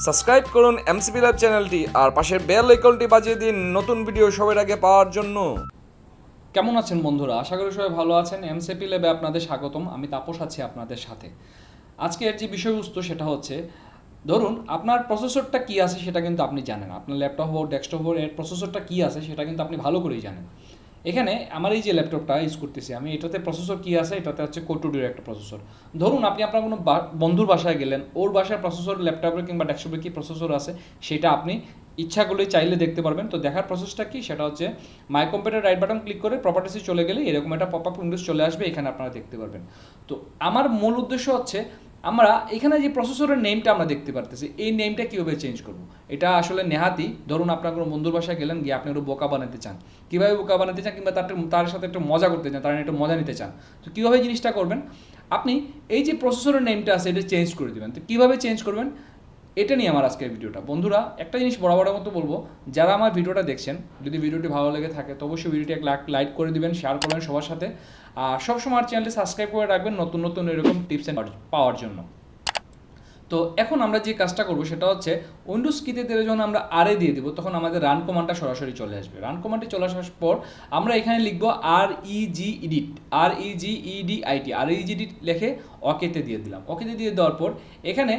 Subscribe করুন MCP live চ্যানেলটি আর পাশের বেল আইকনটি বাজিয়ে দিন নতুন ভিডিও সবার আগে পাওয়ার জন্য। কেমন আছেন বন্ধুরা? আশা করি সবাই ভালো আছেন। এমসিপি ল্যাবে আপনাদের স্বাগতম। আমি তাপস আছি আপনাদের সাথে। আজকের যে বিষয়বস্তু সেটা হচ্ছে, ধরুন আপনার প্রসেসরটা কী আছে সেটা কিন্তু আপনি জানেন। আপনার ল্যাপটপ হোক ডেস্কটপ হোক, এর প্রসেসরটা কী আছে সেটা কিন্তু আপনি ভালো করেই জানেন। এখানে আমার এই যে ল্যাপটপটা ইউজ করতেছি আমি, এটাতে প্রসেসর কী আছে, এটাতে হচ্ছে কোর2ডুর একটা প্রসেসর। ধরুন আপনি আপনার কোনো বন্ধুর বাসায় গেলেন, ওর বাসার প্রসেসর ল্যাপটপের কিংবা ডেস্কটপে কী প্রসেসর আছে সেটা আপনি ইচ্ছা করলে চাইলে দেখতে পারবেন। তো দেখার প্রসেসটা কি, সেটা হচ্ছে my computer right button click করে প্রপার্টিসে চলে গেলে এরকম একটা পপ আপ উইন্ডোজ চলে আসবে, এখানে আপনারা দেখতে পারবেন। তো আমার মূল উদ্দেশ্য হচ্ছে, আমরা এখানে যে প্রসেসরের নেমটা আমরা দেখতে পারতেছি, এই নেমটা কীভাবে চেঞ্জ করব। এটা আসলে নেহাতি, ধরুন আপনার কোনো বন্ধুর বাসায় গেলেন, গিয়ে আপনি একটু বোকা বানাতে চান। কীভাবে বোকা বানাতে চান, কিংবা তার সাথে একটু মজা করতে চান, তার একটু মজা নিতে চান। তো কীভাবে জিনিসটা করবেন, আপনি এই যে প্রসেসরের নেমটা আছে এটা চেঞ্জ করে দেবেন। তো কীভাবে চেঞ্জ করবেন, এটা নিয়ে আমার আজকের ভিডিওটা। বন্ধুরা, একটা জিনিস বরাবরের মতো বলবো, যারা আমার ভিডিওটা দেখছেন, যদি ভিডিওটি ভালো লেগে থাকে তো অবশ্যই ভিডিওটি এক লাইক করে দিবেন, শেয়ার করবেন সবার সাথে। আর সবসময় আমার চ্যানেলটি সাবস্ক্রাইব করে রাখবেন নতুন নতুন এরকম টিপস পাওয়ার জন্য। তো এখন আমরা যে কাজটা করবো সেটা হচ্ছে, উইন্ডোজ কিতে যখন আমরা আরে দিয়ে দেবো তখন আমাদের রান কমান্ডটা সরাসরি চলে আসবে। রান কমান্ডটি চলে আসার পর আমরা এখানে লিখবো REGEDIT লিখে ওকেতে দিয়ে দিলাম। ওকেতে দিয়ে দেওয়ার পর এখানে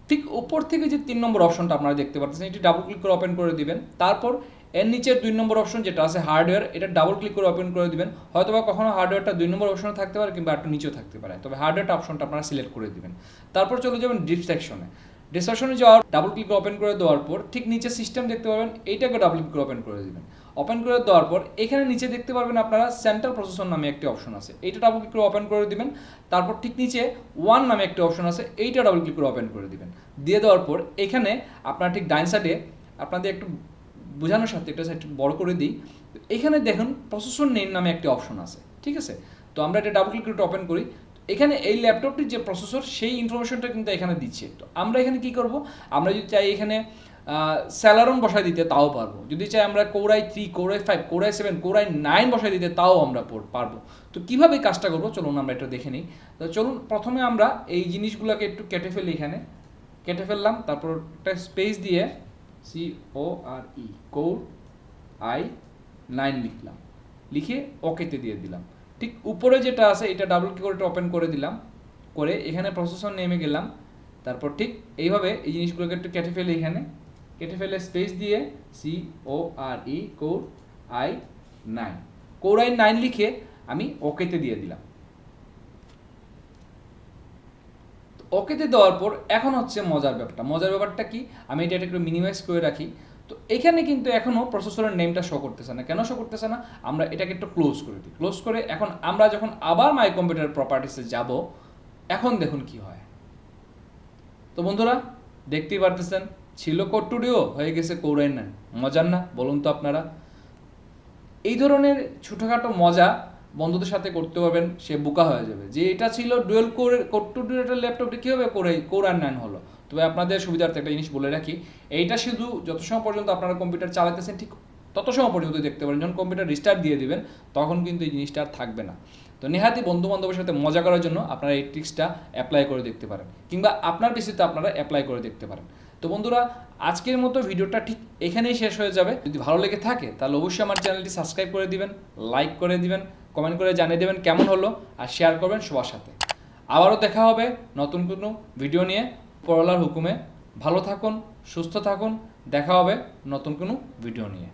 ঠিক উপর থেকে যে 3 নম্বর অপশনটা আপনারা দেখতে পাচ্ছেন, এটি ডাবল ক্লিক করে ওপেন করে দিবেন। তারপর এর নিচের 2 নম্বর অপশন যেটা আছে হার্ডওয়্যার, এটা ডাবল ক্লিক করে ওপেন করে দিবেন। হয়তোবা কখনো হার্ডওয়্যারটা 2 নম্বর অপশনে থাকতে পারে কিংবা একটু নিচেও থাকতে পারে, তবে হার্ডওয়্যারটা অপশনটা আপনারা সিলেক্ট করে দিবেন। তারপর চলে যাবেন ডিসক্রিপশনে যাওয়ার ডাবল ক্লিক করে ওপেন করে দেওয়ার পর ঠিক নিচে সিস্টেম দেখতে পাবেন, এইটাকে ডাবল ক্লিক করে ওপেন করে দিবেন। ওপেন করে দেওয়ার পর এখানে নিচে দেখতে পারবেন আপনারা সেন্ট্রাল প্রসেসর নামে একটি অপশন আছে, এইটা ডাবল ক্লিক করে ওপেন করে দিবেন। তারপর ঠিক নিচে ওয়ান নামে একটি অপশন আছে, এইটা ডাবল ক্লিক করে ওপেন করে দিবেন। দিয়ে দেওয়ার পর এখানে আপনার ঠিক ডাইন সাইডে আপনাদের একটু বোঝানোর সাথে একটা সাইড বড় করে দিই, এখানে দেখুন প্রসেসর নেম নামে একটি অপশন আছে, ঠিক আছে। তো আমরা এটা ডাবল ক্লিক করে ওপেন করি। এখানে এই ল্যাপটপটির যে প্রসেসর সেই ইনফরমেশনটা কিন্তু এখানে দিচ্ছে। তো আমরা এখানে কি করব, আমরা যদি চাই এখানে স্যালারন বসায় দিতে তাও পারবো, যদি চাই আমরা core i3 core i5 core i7 core i9 বসায় দিতে তাও আমরা পারবো। তো কীভাবে কাজটা করবো চলুন আমরা একটু দেখে নিই। তো চলুন প্রথমে আমরা এই জিনিসগুলোকে একটু কেটে ফেলি, এখানে কেটে ফেললাম। তারপর একটা স্পেস দিয়ে কোর i9 লিখলাম, লিখে ওকেতে দিয়ে দিলাম। ঠিক উপরে যেটা আছে এটা ডাবল ক্লিক করে ওপেন করে দিলাম, করে এখানে প্রসেসর নেমে গেলাম। তারপর ঠিক এইভাবে এই জিনিসগুলোকে একটু কেটে ফেলে, এখানে কেটে ফেলে স্পেস দিয়ে কোর i9 লিখে আমি ওকেতে দিয়ে দিলাম। ওকেতে দেওয়ার পর এখন হচ্ছে মজার ব্যাপারটা কি, আমি এটা একটু মিনিমাইজ করে রাখি। তো এখানে কিন্তু এখনও প্রসেসরের নেমটা শো করতেছে না। কেন শো করতেছে না, আমরা এটাকে একটু ক্লোজ করে দিই। ক্লোজ করে এখন আমরা যখন আবার মাই কম্পিউটার প্রপার্টিসে যাব, এখন দেখুন কি হয়। তো বন্ধুরা দেখতেই পারতেছেন, ছিল কোর2ডু হয়ে গেছে কোর i9। মজার না বলুন তো আপনারা? এই ধরনের ছোটোখাটো মজা বন্ধুদের সাথে করতে পারবেন, সে বোকা হয়ে যাবে যে এটা ছিল ডুয়েল কোর2ডু একটা ল্যাপটপটি কীভাবে কোর i9 হলো। তবে আপনাদের সুবিধার্থে একটা জিনিস বলে রাখি, এইটা শুধু যত সময় পর্যন্ত আপনারা কম্পিউটার চালাতেছেন ঠিক তত সময় পর্যন্ত দেখতে পারেন। যখন কম্পিউটার রিস্টার্ট দিয়ে দিবেন তখন কিন্তু এই জিনিসটা আর থাকবে না। তো নেহাতি বন্ধু বান্ধবের সাথে মজা করার জন্য আপনারা এই ট্রিক্সটা অ্যাপ্লাই করে দেখতে পারেন, কিংবা আপনার পিসিতে আপনারা অ্যাপ্লাই করে দেখতে পারেন। তো বন্ধুরা, আজকের মতো ভিডিওটা ঠিক এখানেই শেষ হয়ে যাবে। যদি ভালো লেগে থাকে তাহলে অবশ্যই আমার চ্যানেলটি সাবস্ক্রাইব করে দিবেন, লাইক করে দিবেন, কমেন্ট করে জানিয়ে দেবেন কেমন হলো, আর শেয়ার করবেন সবার সাথে। আবারও দেখা হবে নতুন কোনো ভিডিও নিয়ে। পরলার হুকুমে ভালো থাকুন, সুস্থ থাকুন, দেখা হবে নতুন কোনো ভিডিও নিয়ে।